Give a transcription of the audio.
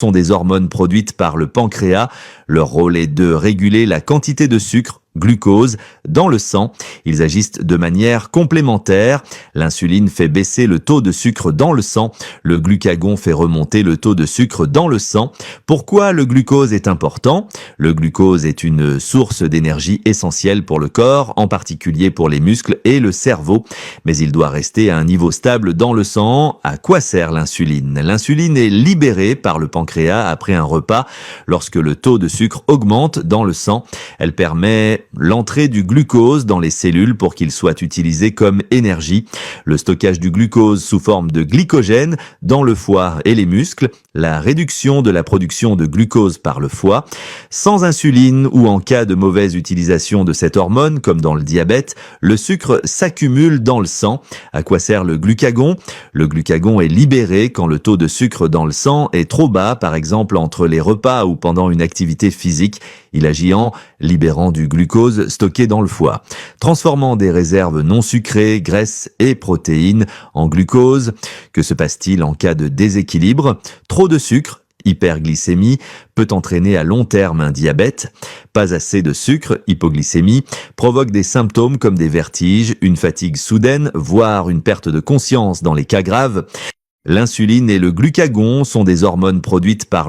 sont des hormones produites par le pancréas. Leur rôle est de réguler la quantité de sucre, glucose, dans le sang. Ils agissent de manière complémentaire. L'insuline fait baisser le taux de sucre dans le sang. Le glucagon fait remonter le taux de sucre dans le sang. Pourquoi le glucose est important? Le glucose est une source d'énergie essentielle pour le corps, en particulier pour les muscles et le cerveau. Mais il doit rester à un niveau stable dans le sang. À quoi sert l'insuline? L'insuline est libérée par le pancréas après un repas. Lorsque le taux de sucre augmente dans le sang, elle permet l'entrée du glucose dans les cellules pour qu'il soit utilisé comme énergie. Le stockage du glucose sous forme de glycogène dans le foie et les muscles, la réduction de la production de glucose par le foie. Sans insuline ou en cas de mauvaise utilisation de cette hormone, comme dans le diabète, le sucre s'accumule dans le sang. À quoi sert le glucagon? Le glucagon est libéré quand le taux de sucre dans le sang est trop bas, par exemple entre les repas ou pendant une activité physique. Il agit en libérant du glucose stocké dans le foie, transformant des réserves non sucrées, graisses et protéines en glucose. Que se passe-t-il en cas de déséquilibre? Trop de sucre, hyperglycémie, peut entraîner à long terme un diabète. Pas assez de sucre, hypoglycémie, provoque des symptômes comme des vertiges, une fatigue soudaine, voire une perte de conscience dans les cas graves. L'insuline et le glucagon sont des hormones produites par le